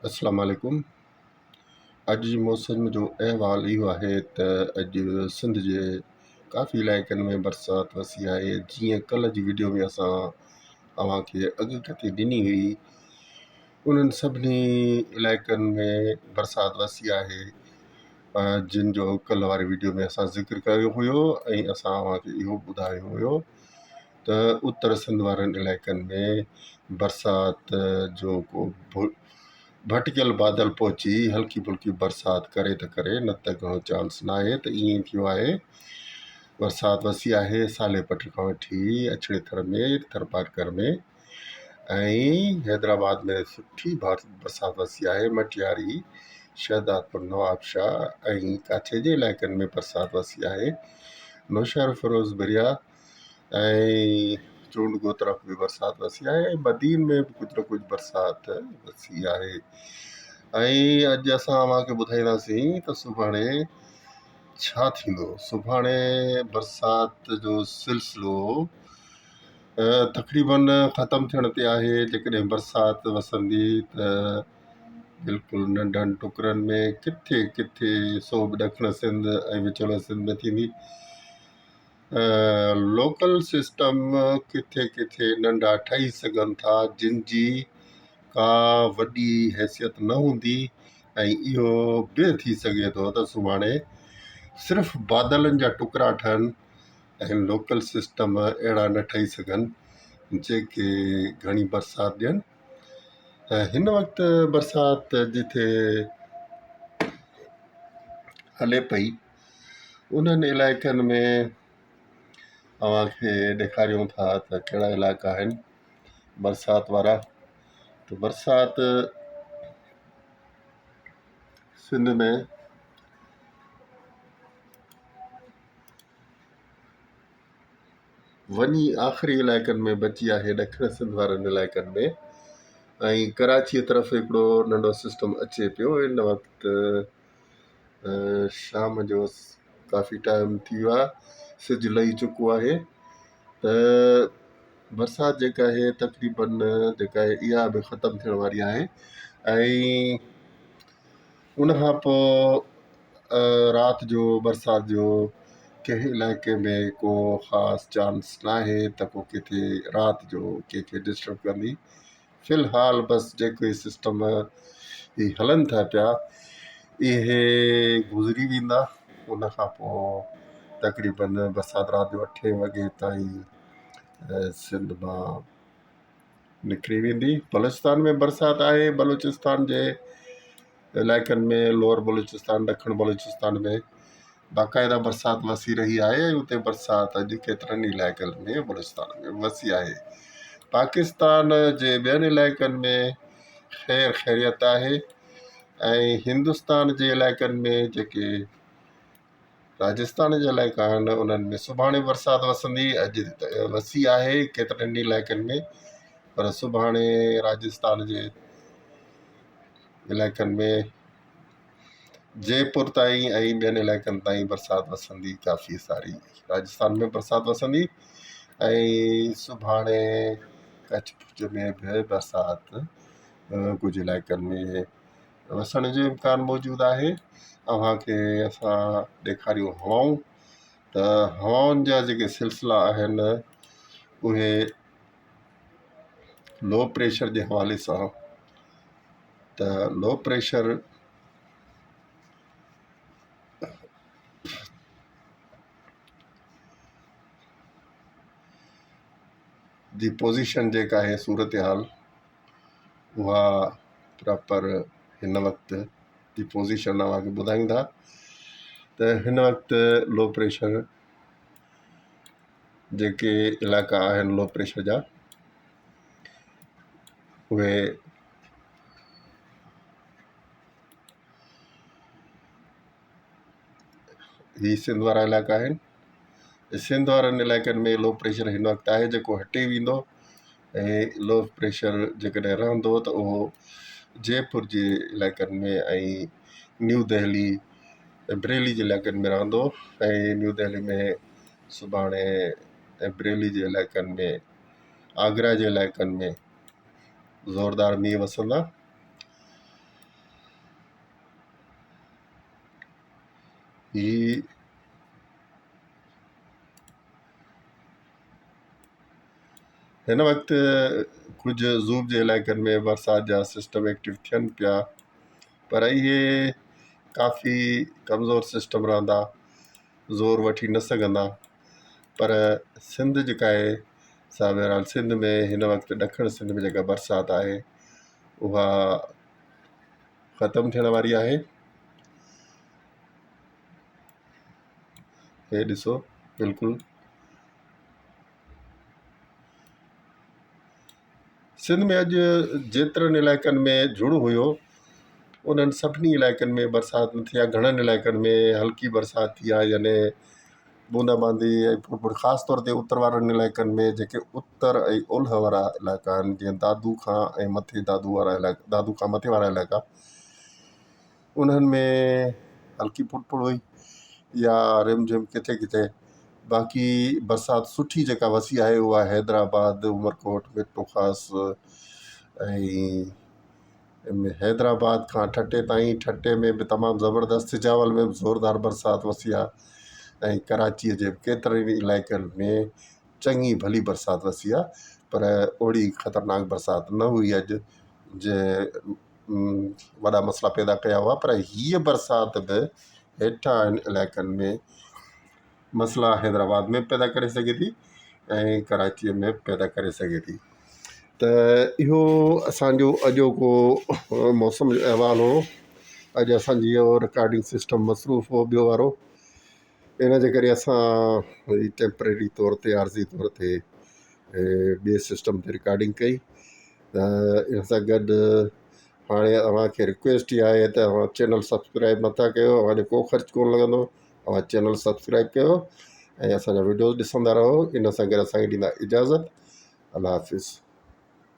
अस्सलाम वालेकुम। अॼु जी मौसम जो अहिवालु इहो आहे त अॼु सिंध जे काफ़ी इलाइक़नि में बरसाति वसी आहे। जीअं कल्ह जी वीडियो में असां अव्हांखे अॻकथी ॾिनी हुई, उन्हनि सभिनी इलाइक़नि में बरसाति वसी आहे जिन जो कल्ह वारी वीडियो में असां ज़िक्र कयो हुयो ऐं असां अव्हांखे इहो ॿुधायो हुयो त उत्तर सिंध वारनि इलाइक़नि में बरसाति जो को भटकियल बादल पहुची हल्की फुल्की बरसाति करे त करे, न त घणो चांस न आहे त ईअं थियो आहे। बरसाति वसी आहे साले पट खां वठी अछड़े थर में, थरपारकर में ऐं हैदराबाद में सुठी बरसाति वसी आहे। मटियारी, शहदादपुर, नवाबशाह ऐं काछे जे इलाइक़नि में बरसाति वसी आहे। नौशहर, फिरोज़ बरिया ऐं चूंडगो तरफ़ बि बरसाति वसी आहे ऐं बदीन में बि कुझु न कुझु बरसाति वसी आहे। ऐं अॼु असां अव्हांखे ॿुधाईंदासीं त सुभाणे छा थींदो। सुभाणे बरसाति जो सिलसिलो तक़रीबन ख़तमु थियण ते आहे। जेकॾहिं बरसाति वसंदी त बिल्कुलु नंढनि टुकरनि में किथे किथे सोभ ॾखण सिंध ऐं विचोले सिंध में थींदी। लोकल सिस्टम किथे किथे नंढा ठही सघनि था जिन जी का वॾी हैसियत न हूंदी ऐं इहो बि थी सघे थो त सुभाणे सिर्फ़ु बादलनि जा टुकड़ा ठहनि ऐं लोकल सिस्टम अहिड़ा न ठही सघनि जेके घणी बरसाति ॾियनि। हिन वक़्तु बरसाति जिथे हले पई उन्हनि इलाइक़नि में अव्हांखे ॾेखारियूं था त कहिड़ा इलाइक़ा आहिनि बरसाति वारा। त बरसाति सिंध में वञी आख़िरी इलाइक़नि में बची आहे, ॾखण सिंध वारनि इलाइक़नि में। ऐं कराचीअ तरफ़ हिकिड़ो नंढो सिस्टम अचे पियो। इन वक़्तु शाम जो काफ़ी टाइम थी वियो आहे, सिज लही चुको आहे। त बरसाति जेका आहे तक़रीबन जेका आहे इहा बि ख़तमु थियण वारी आहे। ऐं उनखां पोइ राति जो बरसाति जो कंहिं इलाइक़े में को ख़ासि चांस न आहे त को किथे राति जो कंहिंखे डिस्टर्ब कंदी। फ़िलहाल बसि जेके सिस्टम ही हलनि था पिया इहे गुज़री वेंदा। उनखां पोइ तक़रीबन बरसाति राति जो 8 वॻे ताईं सिंध मां निकिरी वेंदी। बलूचिस्तान में बरसाति आहे। बलूचिस्तान जे इलाइक़नि में लोअर बलूचिस्तान, ॾखण बलूचिस्तान में बाक़ाइदा बरसाति वसी रही आहे। उते बरसाति अॼु केतिरनि इलाइक़नि में बलूचिस्तान में वसी आहे। पाकिस्तान जे ॿियनि इलाइक़नि में ख़ैर ख़ैरियत आहे। ऐं हिंदुस्तान जे इलाइक़नि में जेके राजस्थान जा इलाइक़ा आहिनि उन्हनि में सुभाणे बरसाति वसंदी। अॼु वसी आहे केतिरनि इलाइक़नि में, पर सुभाणे राजस्थान जे इलाइक़नि में जयपुर ताईं ऐं ॿियनि इलाइक़नि ताईं बरसाति वसंदी। काफ़ी सारी राजस्थान में बरसाति वसंदी। ऐं सुभाणे कच्छ भुज में बि बरसाति कुझु इलाइक़नि में वसण जो इम्कान मौजूदु आहे। अव्हांखे असां ॾेखारियूं हवाऊं। त हवाउनि जा जेके सिलसिला आहिनि उहे लो प्रेशर जे हवाले सां, त लो प्रेशर जी पोज़ीशन जेका आहे सूरत हाल उहा प्रॉपर हिन वक़्तु जी पोज़ीशन अव्हांखे ॿुधाईंदा। त हिन वक़्तु लो प्रेशर जेके इलाइक़ा आहिनि लो प्रेशर जा उहे ही सिंध वारा इलाइक़ा आहिनि। सिंध वारनि इलाइक़नि में लो प्रेशर हिन वक़्तु आहे जेको हटे वेंदो। ऐं लो प्रेशर जेकॾहिं रहंदो त उहो जयपुर जे इलाइक़नि में ऐं न्यू दिल्ली बरेली जे इलाइक़नि में रहंदो। ऐं न्यू दिल्ली में सुभाणे ऐं बरेली जे इलाइक़नि में, आगरा जे इलाइक़नि में ज़ोरदार मींहं वसंदा। ही हिन वक़्तु कुझु ज़ूब जे इलाइक़नि में बरसाति जा सिस्टम एक्टिव थियनि पिया, पर इहे काफ़ी कमज़ोर सिस्टम रहंदा, ज़ोर वठी न सघंदा। पर सिंध जेका आहे सा बहरहाल सिंध में हिन वक़्तु ॾखण सिंध में जेका बरसाति आहे उहा ख़तमु थियण वारी आहे। हे ॾिसो बिल्कुलु सिंध में अॼु जेतिरनि इलाइक़नि में झुड़ हुयो उन्हनि सभिनी इलाइक़नि में बरसाति न थी आहे। घणनि इलाइक़नि में हल्की बरसाति थी आहे, यानी बूंदाबांदी ऐं फुड़ फुड़। ख़ासि तौर ते उत्तर वारनि इलाइक़नि में जेके उत्तर ऐं ओलह वारा इलाइक़ा आहिनि, जीअं दादू खां ऐं मथे दादू वारा इलाइक़ा, दादू खां मथे वारा इलाइक़ा, उन्हनि में हल्की फुड़ फुड़ हुई या रिम झिम किथे किथे। बाक़ी बरसाति सुठी जेका वसी आहे उहा हैदराबाद, उमरकोट, मिट्टो ख़ासि ऐं हैदराबाद खां ठटे ताईं। ठटे में बि तमामु ज़बरदस्त, सिजावल में बि ज़ोरदार बरसाति वसी आहे ऐं कराचीअ जे केतिरनि इलाइक़नि में चङी भली बरसाति वसी आहे, पर ओड़ी ख़तरनाक बरसाति न हुई अॼु जे वॾा मसइला पैदा कया हुआ। पर हीअ बरसाति बि हेठां इलाइक़नि में मसइला हैदराबाद में पैदा करे सघे थी ऐं कराचीअ में पैदा करे सघे थी। त इहो असांजो अॼोको मौसम जो अहिवालु हो। अॼु असांजी इहो रिकॉर्डिंग सिस्टम मसरूफ़ हो ॿियो वारो, इन जे करे असां टेम्परेरी तौर ते आर्ज़ी तौर ते ॿिए सिस्टम ते रिकॉर्डिंग कई। त इन सां गॾु हाणे अव्हांखे रिक्वेस्ट इहा आहे त अव्हां चैनल सब्सक्राइब नथा कयो, अव्हांजो को ख़र्चु कोन लॻंदो, अव्हां चैनल सब्सक्राइब कयो ऐं असांजा वीडियोज़ ॾिसंदा रहो। इन सां गॾु असांखे ॾींदा इजाज़त। अल्लाह हाफ़िज़।